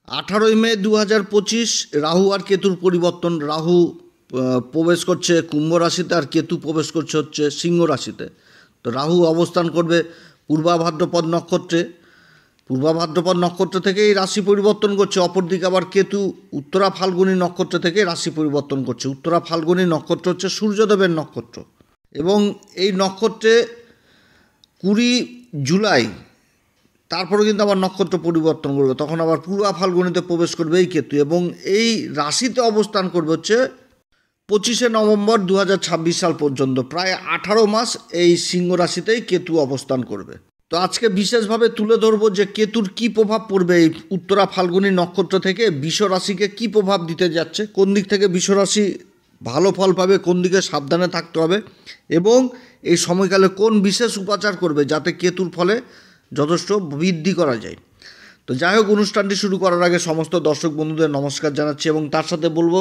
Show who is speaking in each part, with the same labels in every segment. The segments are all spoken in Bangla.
Speaker 1: 18 মে 2025 রাহু আর কেতুর পরিবর্তন। রাহু প্রবেশ করছে কুম্ভ রাশিতে আর কেতু প্রবেশ করছে হচ্ছে সিংহ রাশিতে। তো রাহু অবস্থান করবে পূর্বা ভাদ্রপদ নক্ষত্রে। পূর্বা ভাদ্রপদ নক্ষত্র থেকেই রাশি পরিবর্তন করছে। অপরদিকে আবার কেতু উত্তরা ফাল্গুনী নক্ষত্র থেকে রাশি পরিবর্তন করছে। উত্তরা ফাল্গুনী নক্ষত্র হচ্ছে সূর্যদেবের নক্ষত্র এবং এই নক্ষত্রে 20 জুলাই তারপরে কিন্তু আবার নক্ষত্র পরিবর্তন করবে, তখন আবার পূর্বা ফাল্গুনিতে প্রবেশ করবে এই কেতু এবং এই রাশিতে অবস্থান করবে হচ্ছে 25 নভেম্বর 2026 সাল পর্যন্ত। প্রায় 18 মাস এই সিংহ রাশিতেই কেতু অবস্থান করবে। তো আজকে বিশেষভাবে তুলে ধরবো যে কেতুর কি প্রভাব পড়বে এই উত্তরা ফাল্গুনী নক্ষত্র থেকে বৃষ রাশিকে কি প্রভাব দিতে যাচ্ছে, কোন দিক থেকে বৃষ রাশি ভালো ফল পাবে, কোন দিকে সাবধানে থাকতে হবে এবং এই সময়কালে কোন বিশেষ উপাচার করবে যাতে কেতুর ফলে যথেষ্ট বৃদ্ধি করা যায়। তো যাই হোক, অনুষ্ঠানটি শুরু করার আগে সমস্ত দর্শক বন্ধুদের নমস্কার জানাচ্ছি এবং তার সাথে বলবো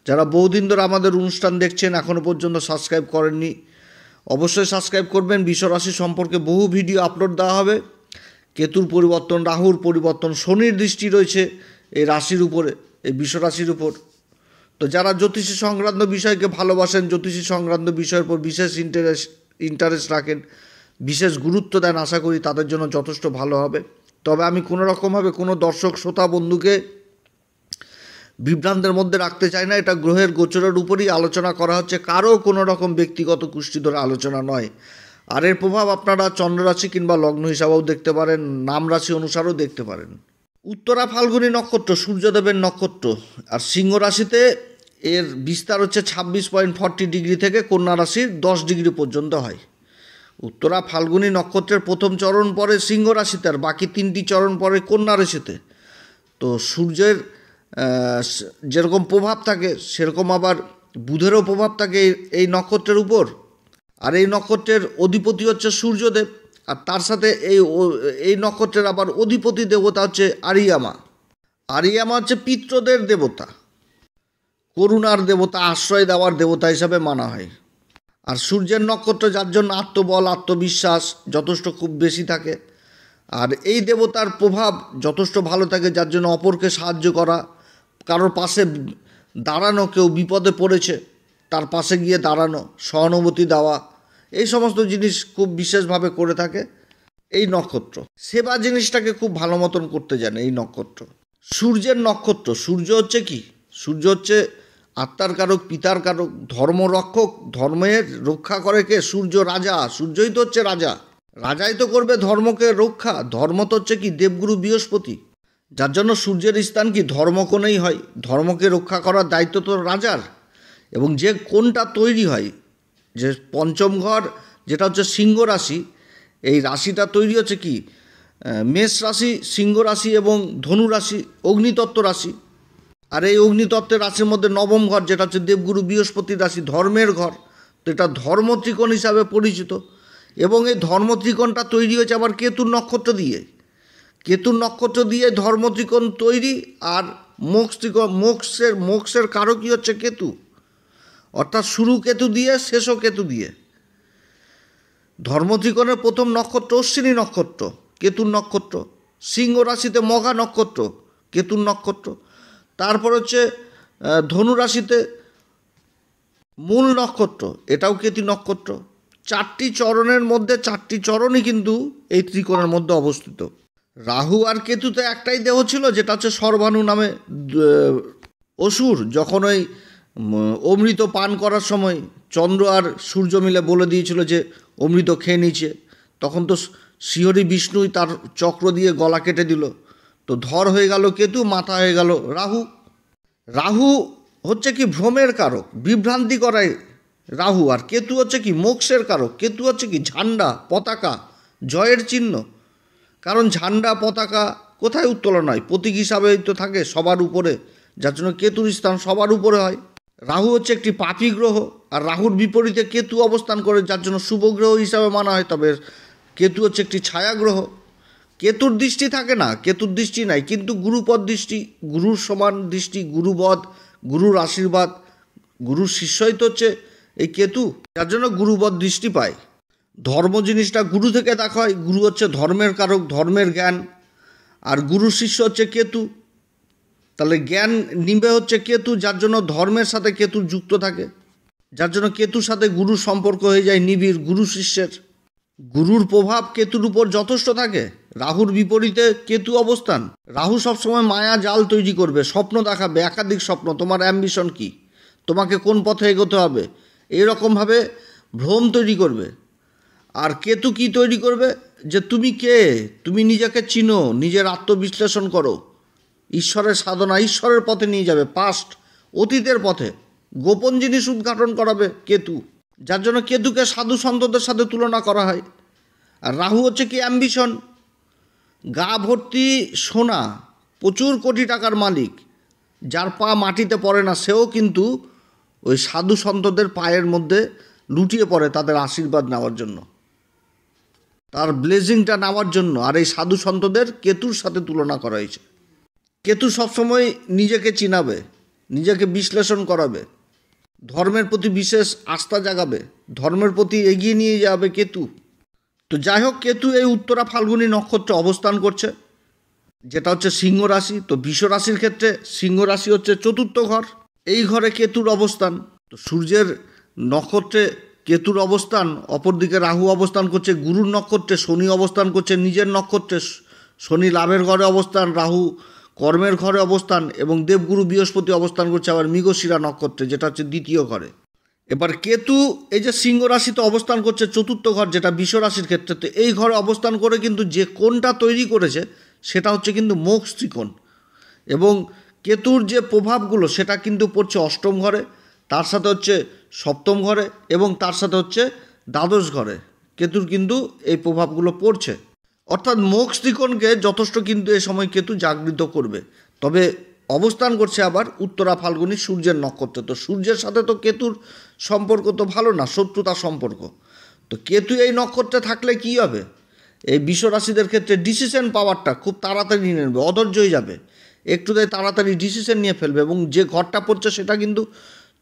Speaker 1: যারা বহুদিন ধরে আমাদের অনুষ্ঠান দেখছেন এখনও পর্যন্ত সাবস্ক্রাইব করেননি অবশ্যই সাবস্ক্রাইব করবেন। বৃষ রাশি সম্পর্কে বহু ভিডিও আপলোড দেওয়া হবে। কেতুর পরিবর্তন, রাহুর পরিবর্তন, শনির দৃষ্টি রয়েছে এই রাশির উপরে, এই বৃষ রাশির উপর। তো যারা জ্যোতিষী সংক্রান্ত বিষয়কে ভালোবাসেন, জ্যোতিষী সংক্রান্ত বিষয়ের উপর বিশেষ ইন্টারেস্ট রাখেন, বিশেষ গুরুত্ব দেন, আশা করি তাদের জন্য যথেষ্ট ভালো হবে। তবে আমি কোনো রকমভাবে কোনো দর্শক শ্রোতা বন্ধুকে বিভ্রান্তের মধ্যে রাখতে চাই না। এটা গ্রহের গোচরের উপরই আলোচনা করা হচ্ছে, কারো কোনো রকম ব্যক্তিগত কুষ্টি ধরে আলোচনা নয়। আর এর প্রভাব আপনারা চন্দ্ররাশি কিংবা লগ্ন হিসাবেও দেখতে পারেন, নাম রাশি অনুসারেও দেখতে পারেন। উত্তরা ফাল্গুনী নক্ষত্র সূর্যদেবের নক্ষত্র, আর সিংহ রাশিতে এর বিস্তার হচ্ছে 26.40 ডিগ্রি থেকে কন্যা রাশির 10 ডিগ্রি পর্যন্ত হয়। উত্তরা ফাল্গুনী নক্ষত্রের প্রথম চরণ পরে সিংহ রাশিতে আর বাকি 3টি চরণ পরে কন্যা রাশিতে। তো সূর্যের যেরকম প্রভাব থাকে সেরকম আবার বুধেরও প্রভাব থাকে এই নক্ষত্রের উপর। আর এই নক্ষত্রের অধিপতি হচ্ছে সূর্যদেব, আর তার সাথে এই নক্ষত্রের আবার অধিপতি দেবতা হচ্ছে আরিয়ামা। আরিয়ামা হচ্ছে পিতৃদের দেবতা, করুণার দেবতা, আশ্রয় দেওয়ার দেবতা হিসাবে মানা হয়। আর সূর্যের নক্ষত্র যার জন্য আত্মবল, আত্মবিশ্বাস যথেষ্ট খুব বেশি থাকে। আর এই দেবতার প্রভাব যথেষ্ট ভালো থাকে, যার জন্য অপরকে সাহায্য করা, কারোর পাশে দাঁড়ানো, কেউ বিপদে পড়েছে তার পাশে গিয়ে দাঁড়ানো, সহানুভূতি দেওয়া, এই সমস্ত জিনিস খুব বিশেষভাবে করে থাকে এই নক্ষত্র। সেবা জিনিসটাকে খুব ভালো মতন করতে জানে এই নক্ষত্র। সূর্যের নক্ষত্র, সূর্য হচ্ছে কি? সূর্য হচ্ছে আত্মার কারক, পিতার কারক, ধর্মরক্ষক। ধর্মের রক্ষা করে কে? সূর্য রাজা, সূর্যই তো হচ্ছে রাজা। রাজাই তো করবে ধর্মকে রক্ষা। ধর্ম তো হচ্ছে কি? দেবগুরু বৃহস্পতি, যার জন্য সূর্যের স্থান কি ধর্মকোণেই হয়। ধর্মকে রক্ষা করার দায়িত্ব তো রাজার। এবং যে কোণটা তৈরি হয়, যে পঞ্চম ঘর যেটা হচ্ছে সিংহ রাশি, এই রাশিটা তৈরি হচ্ছে কি মেষ রাশি, সিংহ রাশি এবং ধনু রাশি, অগ্নিতত্ত্ব রাশি। আর এই অগ্নিতত্ত্বের রাশির মধ্যে নবম ঘর যেটা হচ্ছে দেবগুরু বৃহস্পতির রাশি, ধর্মের ঘর। তো এটা ধর্ম ত্রিকোণ হিসাবে পরিচিত এবং এই ধর্ম ত্রিকোণটা তৈরি হয়েছে আবার কেতুর নক্ষত্র দিয়ে। কেতুর নক্ষত্র দিয়ে ধর্ম ত্রিকোণ তৈরি। আর মোক্ষের কারকই হচ্ছে কেতু, অর্থাৎ শুরু কেতু দিয়ে শেষও কেতু দিয়ে। ধর্ম ত্রিকোণের প্রথম নক্ষত্র অশ্বিনী নক্ষত্র, কেতুর নক্ষত্র। সিংহ রাশিতে মঘা নক্ষত্র, কেতুর নক্ষত্র। তারপর হচ্ছে ধনু রাশিতে মূল নক্ষত্র, এটাও কেতু নক্ষত্র। 4টি চরণের মধ্যে 4টি চরণই কিন্তু এই ত্রিকোণের মধ্যে অবস্থিত। রাহু আর কেতুতে একটাই দেহ ছিল, যেটা হচ্ছে সর্বাণু নামে অসুর। যখন ওই অমৃত পান করার সময় চন্দ্র আর সূর্য মিলে বলে দিয়েছিল যে অমৃত খেয়ে নিচ্ছে, তখন তো শ্রীহরি বিষ্ণুই তার চক্র দিয়ে গলা কেটে দিল। তো ধর হয়ে গেল কেতু, মাথা হয়ে গেল রাহু। রাহু হচ্ছে কি ভ্রমের কারক, বিভ্রান্তি করায় রাহু। আর কেতু হচ্ছে কি মোক্ষের কারক। কেতু হচ্ছে কি ঝান্ডা, পতাকা, জয়ের চিহ্ন। কারণ ঝান্ডা পতাকা কোথায় উত্তোলন হয়? প্রতীক হিসাবেই তো থাকে সবার উপরে, যার জন্য কেতুর স্থান সবার উপরে হয়। রাহু হচ্ছে একটি পাপী গ্রহ, আর রাহুর বিপরীতে কেতু অবস্থান করে, যার জন্য শুভ গ্রহ হিসাবে মানা হয়। তবে কেতু হচ্ছে একটি ছায়া গ্রহ। কেতুর দৃষ্টি থাকে না, কেতুর দৃষ্টি নাই, কিন্তু গুরুপদ দৃষ্টি, গুরুর সমান দৃষ্টি, গুরুবধ, গুরুর আশীর্বাদ, গুরুর শিষ্যই তো হচ্ছে এই কেতু, যার জন্য গুরুবধ দৃষ্টি পায়। ধর্ম জিনিসটা গুরু থেকে দেখা হয়। গুরু হচ্ছে ধর্মের কারক, ধর্মের জ্ঞান। আর গুরু শিষ্য হচ্ছে কেতু। তাহলে জ্ঞান নিবে হচ্ছে কেতু, যার জন্য ধর্মের সাথে কেতুর যুক্ত থাকে, যার জন্য কেতুর সাথে গুরুর সম্পর্ক হয়ে যায় নিবিড়, গুরু শিষ্যের। গুরুর প্রভাব কেতুর উপর যথেষ্ট থাকে। রাহুর বিপরীতে কেতু অবস্থান। রাহু সবসময় মায়া জাল তৈরি করবে, স্বপ্ন দেখাবে, একাধিক স্বপ্ন, তোমার অ্যাম্বিশন কি, তোমাকে কোন পথে এগোতে হবে, এইরকমভাবে ভ্রম তৈরি করবে। আর কেতু কি তৈরি করবে, যে তুমি কে, তুমি নিজেকে চিনো, নিজের আত্মবিশ্লেষণ করো, ঈশ্বরের সাধনা, ঈশ্বরের পথে নিয়ে যাবে, পাস্ট, অতীতের পথে গোপন জিনিস উদ্ঘাটন করাবে কেতু, যার জন্য কেতুকে সাধু সন্তদের সাথে তুলনা করা হয়। আর রাহু হচ্ছে কি অ্যাম্বিশন, গা ভর্তি সোনা, প্রচুর কোটি টাকার মালিক, যার পা মাটিতে পড়ে না সেও কিন্তু ওই সাধু সন্তদের পায়ের মধ্যে লুটিয়ে পড়ে তাদের আশীর্বাদ নেওয়ার জন্য, তার ব্লেজিংটা নেওয়ার জন্য। আর এই সাধু সন্তদের কেতুর সাথে তুলনা করা হয়েছে। কেতু সবসময় নিজেকে চিনাবে, নিজেকে বিশ্লেষণ করাবে, ধর্মের প্রতি বিশেষ আস্থা জাগাবে, ধর্মের প্রতি এগিয়ে নিয়ে যাবে কেতু। তো যাই হোক, কেতু এই উত্তরা ফাল্গুনী নক্ষত্রে অবস্থান করছে, যেটা হচ্ছে সিংহ রাশি। তো বৃষ রাশির ক্ষেত্রে সিংহ রাশি হচ্ছে চতুর্থ ঘর, এই ঘরে কেতুর অবস্থান। তো সূর্যের নক্ষত্রে কেতুর অবস্থান, অপরদিকে রাহু অবস্থান করছে গুরুর নক্ষত্রে, শনি অবস্থান করছে নিজের নক্ষত্রে, শনি লাভের ঘরে অবস্থান, রাহু কর্মের ঘরে অবস্থান, এবং দেবগুরু বৃহস্পতি অবস্থান করছে আবার মৃগশিরা নক্ষত্রে, যেটা হচ্ছে দ্বিতীয় ঘরে। এবার কেতু এই যে সিংহ রাশিতে অবস্থান করছে চতুর্থ ঘর, যেটা বৃষ রাশির ক্ষেত্রে, তো এই ঘরে অবস্থান করে কিন্তু যে কোণটা তৈরি করেছে সেটা হচ্ছে কিন্তু মোক্ষ ত্রিকোণ। এবং কেতুর যে প্রভাবগুলো সেটা কিন্তু পড়ছে অষ্টম ঘরে, তার সাথে হচ্ছে সপ্তম ঘরে, এবং তার সাথে হচ্ছে দ্বাদশ ঘরে কেতুর কিন্তু এই প্রভাবগুলো পড়ছে। অর্থাৎ মোক্ষ ত্রিকোণকে যথেষ্ট কিন্তু এ সময় কেতু জাগৃত করবে। তবে অবস্থান করছে আবার উত্তরা ফাল্গুনী সূর্যের নক্ষত্রে। তো সূর্যের সাথে তো কেতুর সম্পর্ক তো ভালো না, শত্রুতার সম্পর্ক। তো কেতু এই নক্ষত্রে থাকলে কি হবে, এই বৃষ রাশিদের ক্ষেত্রে ডিসিশন পাওয়ারটা খুব তাড়াতাড়ি নিয়ে নেবে, অধৈর্য হয়ে যাবে, একটুতেই তাড়াতাড়ি ডিসিশন নিয়ে ফেলবে। এবং যে ঘরটা পড়ছে সেটা কিন্তু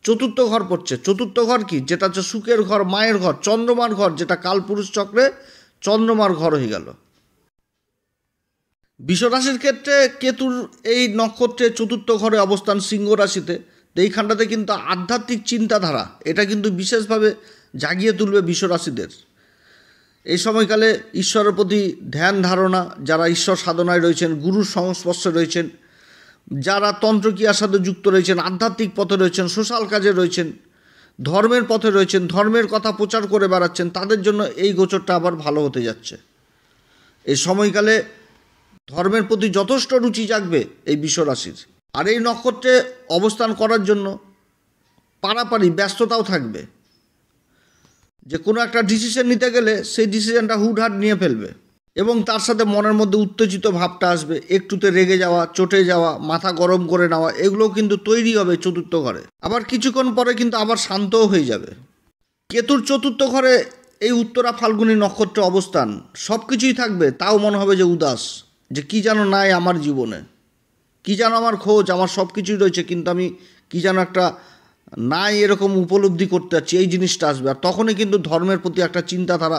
Speaker 1: চতুর্থ ঘর পড়ছে। চতুর্থ ঘর কি, যেটা হচ্ছে সুখের ঘর, মায়ের ঘর, চন্দ্রমার ঘর, যেটা কালপুরুষ চক্রে চন্দ্রমার ঘর হয়ে গেল। বৃষ রাশির ক্ষেত্রে কেতুর এই নক্ষত্রে চতুর্থ ঘরে অবস্থান সিংহ রাশিতে, তো এইখানটাতে কিন্তু আধ্যাত্মিক চিন্তাধারা এটা কিন্তু বিশেষভাবে জাগিয়ে তুলবে বৃষ রাশিদের। এই সময়কালে ঈশ্বরের প্রতি ধ্যান ধারণা, যারা ঈশ্বর সাধনায় রয়েছেন, গুরুর সংস্পর্শে রয়েছেন, যারা তন্ত্রক্রিয়ার সাথে যুক্ত রয়েছেন, আধ্যাত্মিক পথে রয়েছেন, সোশ্যাল কাজে রয়েছেন, ধর্মের পথে রয়েছেন, ধর্মের কথা প্রচার করে বেড়াচ্ছেন, তাদের জন্য এই গোচরটা আবার ভালো হতে যাচ্ছে। এই সময়কালে ধর্মের প্রতি যথেষ্ট রুচি জাগবে এই বৃষ রাশির। আর এই নক্ষত্রে অবস্থান করার জন্য পারাপারি ব্যস্ততাও থাকবে, যে কোনো একটা ডিসিশন নিতে গেলে সেই ডিসিশনটা হুটহাট নিয়ে ফেলবে, এবং তার সাথে মনের মধ্যে উত্তেজিত ভাবটা আসবে, একটুতে রেগে যাওয়া, চটে যাওয়া, মাথা গরম করে নেওয়া, এগুলোও কিন্তু তৈরি হবে চতুর্থ ঘরে। আবার কিছুক্ষণ পরে কিন্তু আবার শান্তও হয়ে যাবে। কেতুর চতুর্থ ঘরে এই উত্তরা ফাল্গুনী নক্ষত্রে অবস্থান, সব কিছুই থাকবে, তাও মনে হবে যে উদাস, যে কী যেন নাই আমার জীবনে, কী যেন আমার খোঁজ, আমার সব কিছুই রয়েছে কিন্তু আমি কী যেন একটা নাই এরকম উপলব্ধি করতে পারছি, এই জিনিসটা আসবে। আর তখনই কিন্তু ধর্মের প্রতি একটা চিন্তাধারা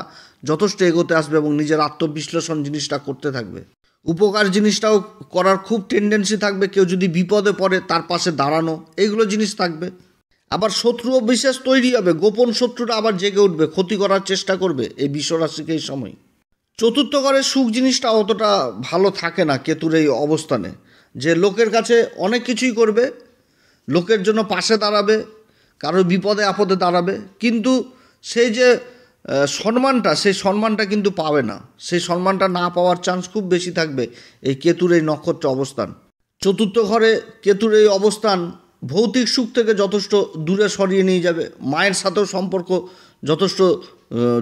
Speaker 1: যথেষ্ট এগোতে আসবে, এবং নিজের আত্মবিশ্লেষণ জিনিসটা করতে থাকবে। উপকার জিনিসটাও করার খুব টেন্ডেন্সি থাকবে, কেউ যদি বিপদে পড়ে তার পাশে দাঁড়ানো, এইগুলো জিনিস থাকবে। আবার শত্রুও বিশেষ তৈরি হবে, গোপন শত্রুরা আবার জেগে উঠবে, ক্ষতি করার চেষ্টা করবে এই বৃষ রাশিকে এই সময়। চতুর্থ ঘরের সুখ জিনিসটা অতটা ভালো থাকে না কেতুর এই অবস্থানে, যে লোকের কাছে অনেক কিছুই করবে, লোকের জন্য পাশে দাঁড়াবে, কারোর বিপদে আপদে দাঁড়াবে, কিন্তু সেই যে সম্মানটা, সেই সম্মানটা কিন্তু পাবে না। সেই সম্মানটা না পাওয়ার চান্স খুব বেশি থাকবে এই কেতুর এই নক্ষত্র অবস্থান। চতুর্থ ঘরে কেতুর এই অবস্থান ভৌতিক সুখ থেকে যথেষ্ট দূরে সরিয়ে নিয়ে যাবে। মায়ের সাথেও সম্পর্ক যথেষ্ট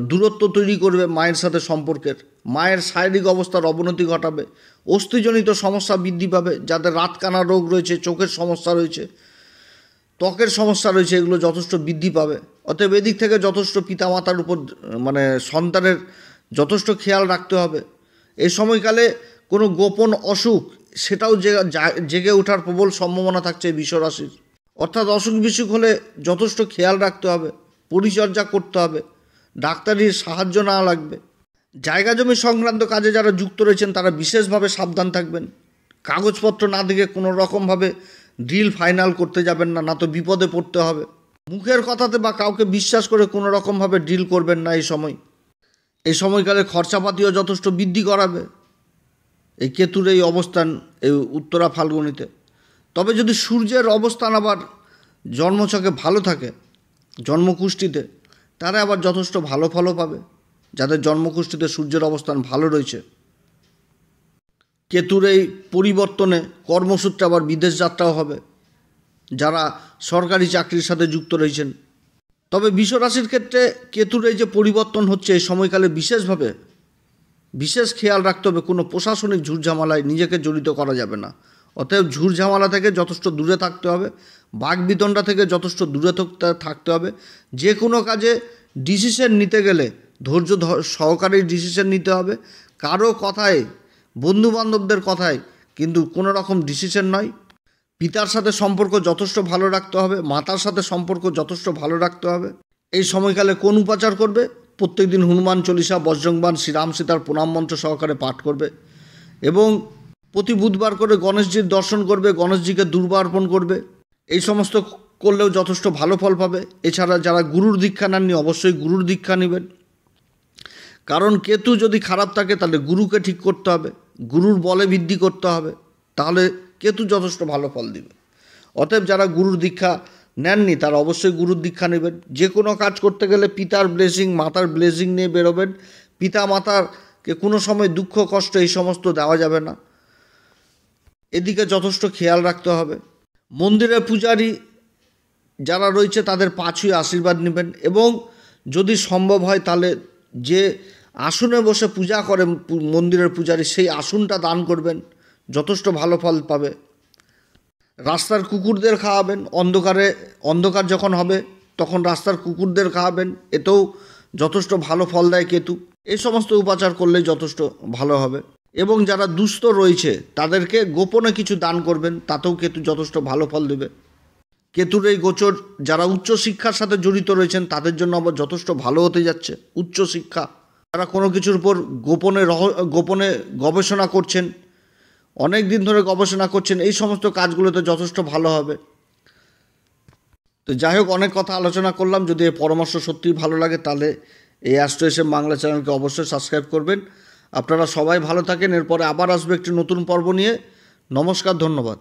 Speaker 1: দূরত্ব তৈরি করবে, মায়ের সাথে সম্পর্কের, মায়ের শারীরিক অবস্থার অবনতি ঘটাবে, অস্থিজনিত সমস্যা বৃদ্ধি পাবে, যাদের রাতকানা রোগ রয়েছে, চোখের সমস্যা রয়েছে, ত্বকের সমস্যা রয়েছে, এগুলো যথেষ্ট বৃদ্ধি পাবে। অতএব এদিক থেকে যথেষ্ট পিতামাতার উপর মানে সন্তানের যথেষ্ট খেয়াল রাখতে হবে। এই সময়কালে কোনো গোপন অসুখ সেটাও জেগে ওঠার প্রবল সম্ভাবনা থাকছে বৃষ রাশির। অর্থাৎ অসুখ বিসুখ হলে যথেষ্ট খেয়াল রাখতে হবে, পরিচর্যা করতে হবে, ডাক্তারির সাহায্য নেওয়া লাগবে। জায়গা জমি সংক্রান্ত কাজে যারা যুক্ত রয়েছেন তারা বিশেষভাবে সাবধান থাকবেন, কাগজপত্র না দেখে কোনো রকমভাবে ডিল ফাইনাল করতে যাবেন না, না তো বিপদে পড়তে হবে। মুখের কথাতে বা কাউকে বিশ্বাস করে কোনো রকমভাবে ডিল করবেন না। এই সময়কালে খরচাপাতিও যথেষ্ট বৃদ্ধি করাবে এই কেতুর এই অবস্থান এই উত্তরা ফাল্গুনিতে। তবে যদি সূর্যের অবস্থান আবার জন্মছকে ভালো থাকে, জন্মকুষ্ঠিতে, তারা আবার যথেষ্ট ভালো ফলও পাবে। যাদের জন্মকুষ্ঠিতে সূর্যের অবস্থান ভালো রয়েছে, কেতুর এই পরিবর্তনে কর্মসূত্রে আবার বিদেশ যাত্রাও হবে যারা সরকারি চাকরির সাথে যুক্ত রয়েছেন। তবে বৃষ রাশির ক্ষেত্রে কেতুর এই যে পরিবর্তন হচ্ছে এই সময়কালে বিশেষ খেয়াল রাখতে হবে, কোনো প্রশাসনিক ঝুটঝামেলায় নিজেকে জড়িত করা যাবে না। অতএব ঝুটঝামেলা থেকে যথেষ্ট দূরে থাকতে হবে, বাকবিতণ্ডা থেকে যথেষ্ট দূরে থাকতে হবে। যে কোনো কাজে ডিসিশন নিতে গেলে ধৈর্য সহকারে ডিসিশন নিতে হবে। কারো কথায়, বন্ধুবান্ধবদের কথায় কিন্তু কোনো রকম ডিসিশন নয়। পিতার সাথে সম্পর্ক যথেষ্ট ভালো রাখতে হবে, মাতার সাথে সম্পর্ক যথেষ্ট ভালো রাখতে হবে। এই সময়কালে কোন উপাচার করবে? প্রত্যেক দিন হনুমান চল্লিশা, বজ্রংবাণ, শ্রীরাম সীতার প্রণাম মন্ত্র সহকারে পাঠ করবে এবং প্রতি বুধবার করে গণেশজির দর্শন করবে, গণেশজিকে দুর্বা অর্পণ করবে। এই সমস্ত করলেও যথেষ্ট ভালো ফল পাবে। এছাড়া যারা গুরুর দীক্ষা নেননি, অবশ্যই গুরুর দীক্ষা নেবেন। কারণ কেতু যদি খারাপ থাকে তাহলে গুরুকে ঠিক করতে হবে, গুরুর বলে বৃদ্ধি করতে হবে, তাহলে কেতু যথেষ্ট ভালো ফল দিবে। অতএব যারা গুরুর দীক্ষা নেননি তারা অবশ্যই গুরুর দীক্ষা নেবেন। যে কোনো কাজ করতে গেলে পিতার ব্লেসিং, মাতার ব্লেসিং নিয়ে বেরোবেন। পিতা মাতারকে কোনো সময় দুঃখ কষ্ট এই সমস্ত দেওয়া যাবে না, এদিকে যথেষ্ট খেয়াল রাখতে হবে। মন্দিরের পূজারী যারা রয়েছে তাদের পাঁচই আশীর্বাদ নেবেন এবং যদি সম্ভব হয় তাহলে যে আসনে বসে পূজা করে মন্দিরের পূজারী, সেই আসনটা দান করবেন, যথেষ্ট ভালো ফল পাবে। রাস্তার কুকুরদের খাওয়াবেন, অন্ধকার যখন হবে তখন রাস্তার কুকুরদের খাওয়াবেন, এতেও যথেষ্ট ভালো ফল দেয় কেতু। এই সমস্ত উপাচার করলে যথেষ্ট ভালো হবে। এবং যারা দুস্থ রয়েছে তাদেরকে গোপনে কিছু দান করবেন, তাতেও কেতু যথেষ্ট ভালো ফল দেবে। কেতুর এই গোচর যারা উচ্চশিক্ষার সাথে জড়িত রয়েছেন তাদের জন্য আবার যথেষ্ট ভালো হতে যাচ্ছে। উচ্চশিক্ষা, যারা কোনো কিছুর উপর গোপনে গবেষণা করছেন, অনেক দিন ধরে গবেষণা করছেন, এই সমস্ত কাজগুলোতে যথেষ্ট ভালো হবে। তো যাই হোক, অনেক কথা আলোচনা করলাম। যদি এই পরামর্শ সত্যিই ভালো লাগে তাহলে এই অ্যাস্ট্রো এসএম বাংলা চ্যানেলকে অবশ্যই সাবস্ক্রাইব করবেন। আপনারা সবাই ভালো থাকেন। এরপরে আবার আসবে একটি নতুন পর্ব নিয়ে। নমস্কার, ধন্যবাদ।